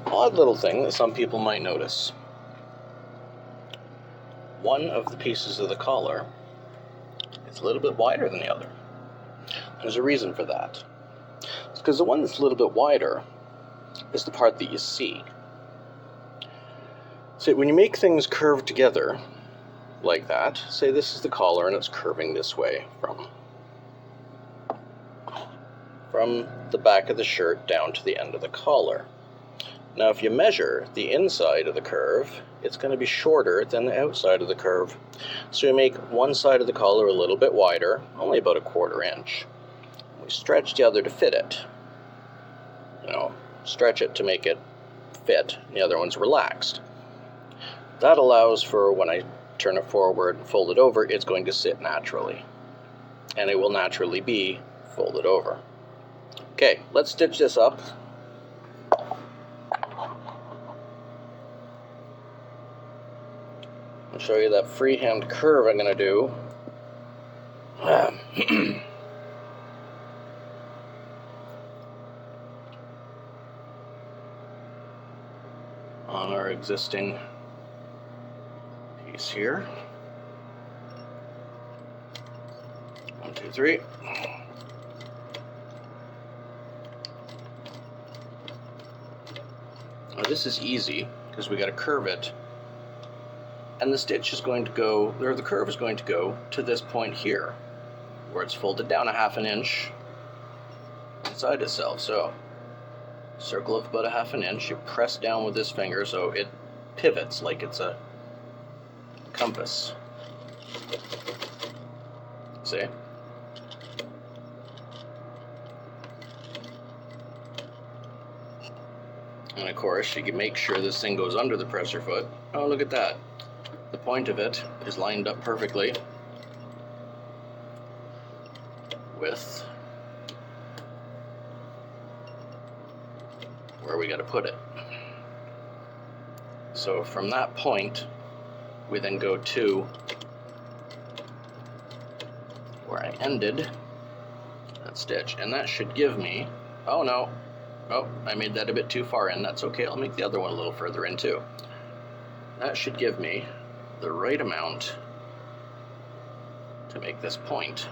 Odd little thing that some people might notice. One of the pieces of the collar is a little bit wider than the other. There's a reason for that. It's because the one that's a little bit wider is the part that you see. So when you make things curve together like that, say this is the collar and it's curving this way from the back of the shirt down to the end of the collar. Now if you measure the inside of the curve, it's going to be shorter than the outside of the curve. So you make one side of the collar a little bit wider, only about 1/4 inch. We stretch the other to fit it. Stretch it to make it fit, and the other one's relaxed. That allows for when I turn it forward and fold it over, it's going to sit naturally. And it will naturally be folded over. Okay, let's stitch this up. I'll show you that freehand curve I'm going to do. On our existing piece here. 1, 2, 3. Now this is easy because we got to curve it, and the stitch is going to go, or the curve is going to go to this point here, where it's folded down 1/2 inch inside itself. So circle of about 1/2 inch, you press down with this finger so it pivots like it's a compass. See? And of course, you can make sure this thing goes under the presser foot. Oh, look at that. The point of it is lined up perfectly with where we got to put it. So from that point, we then go to where I ended that stitch, and that should give me, oh no, oh, I made that a bit too far in. That's okay, I'll make the other one a little further in too. That should give me the right amount to make this point.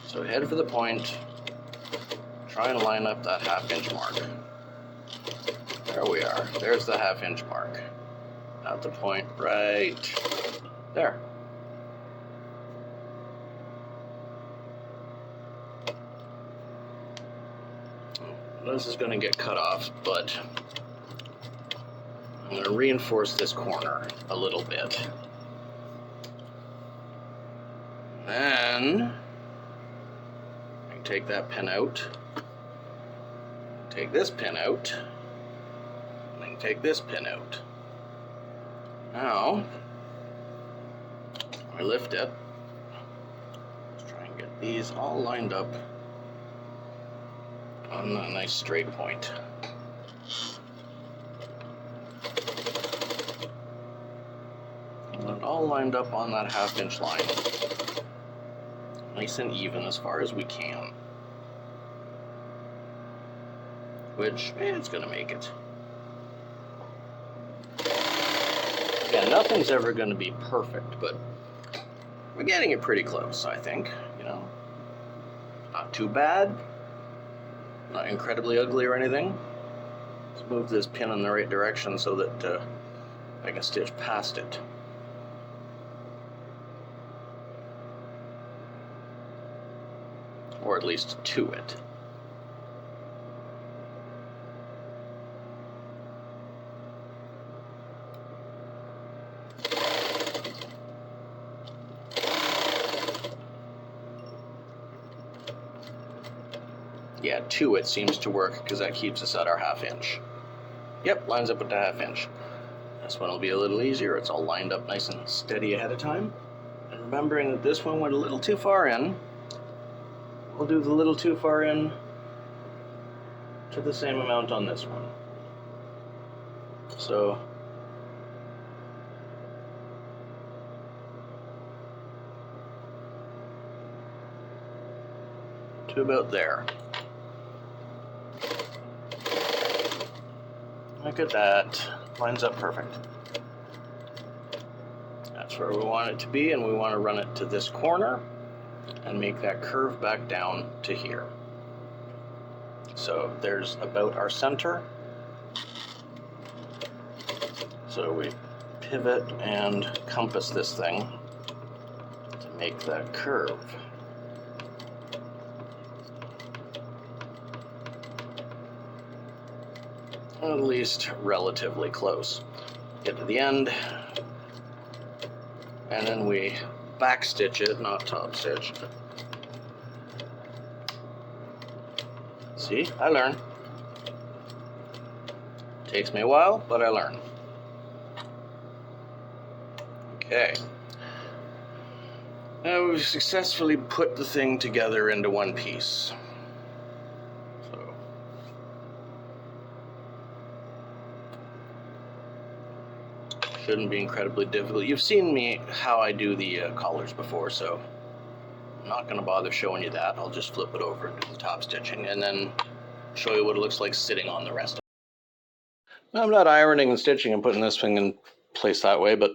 So head for the point, try and line up that 1/2 inch mark. There we are, there's the 1/2 inch mark. At the point right there. This is going to get cut off, but I'm going to reinforce this corner a little bit. Then I take that pin out, take this pin out, and then take this pin out. Now I lift it. Let's try and get these all lined up on a nice straight point. And it all lined up on that 1/2 inch line. Nice and even as far as we can. Which, it's gonna make it. Yeah, nothing's ever gonna be perfect, but we're getting it pretty close, I think, Not too bad. Not incredibly ugly or anything. Let's move this pin in the right direction so that I can stitch past it. Or at least to it. Yeah, to it seems to work because that keeps us at our 1/2 inch. Yep, lines up with the 1/2 inch. This one will be a little easier. It's all lined up nice and steady ahead of time. And remembering that this one went a little too far in, we'll do the little too far in to the same amount on this one. So to about there. Look at that. Lines up perfect. That's where we want it to be, and we want to run it to this corner and make that curve back down to here. So there's about our center. So we pivot and compass this thing to make that curve. At least relatively close. Get to the end, and then we back stitch it, not top stitch. See, I learn. Takes me a while, but I learn. Okay. Now we've successfully put the thing together into one piece. So shouldn't be incredibly difficult. You've seen me how I do the collars before, so I'm not going to bother showing you that. I'll just flip it over and do the top stitching and then show you what it looks like sitting on the rest. Now, I'm not ironing and stitching and putting this thing in place that way, but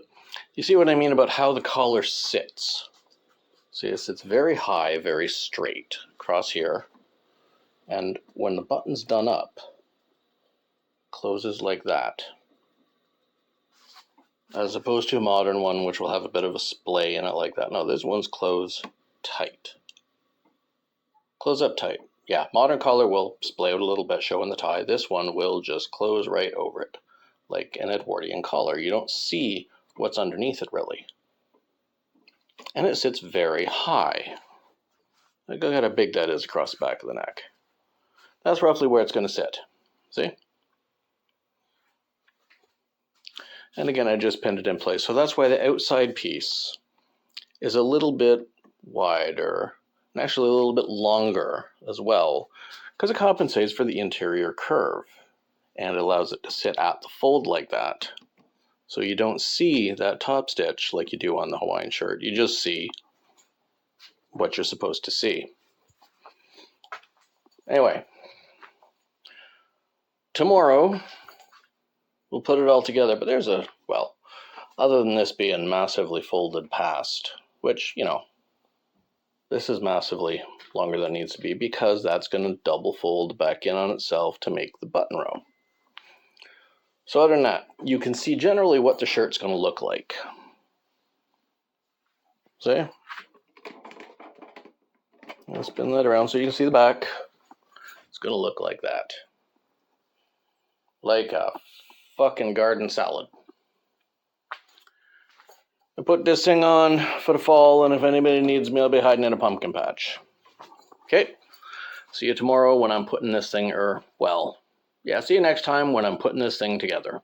you see what I mean about how the collar sits. See, it sits very high, very straight across here. And when the button's done up, closes like that. As opposed to a modern one, which will have a bit of a splay in it like that. No, this one's close tight. Close up tight. Yeah, modern collar will splay out a little bit, showing the tie. This one will just close right over it, like an Edwardian collar. You don't see what's underneath it, really. And it sits very high. Look at how big that is across the back of the neck. That's roughly where it's going to sit. See? And again, I just pinned it in place. So that's why the outside piece is a little bit wider, and actually a little bit longer as well, because it compensates for the interior curve, and it allows it to sit at the fold like that. So you don't see that top stitch like you do on the Hawaiian shirt. You just see what you're supposed to see. Anyway, tomorrow we'll put it all together, but there's a, well, other than this being massively folded past, which, you know, this is massively longer than it needs to be because that's going to double fold back in on itself to make the button row. So other than that, you can see generally what the shirt's going to look like. See? I'll spin that around so you can see the back. It's going to look like that. Like a fucking garden salad. I put this thing on for the fall, and if anybody needs me, I'll be hiding in a pumpkin patch. Okay? See you tomorrow when I'm putting this thing, see you next time when I'm putting this thing together.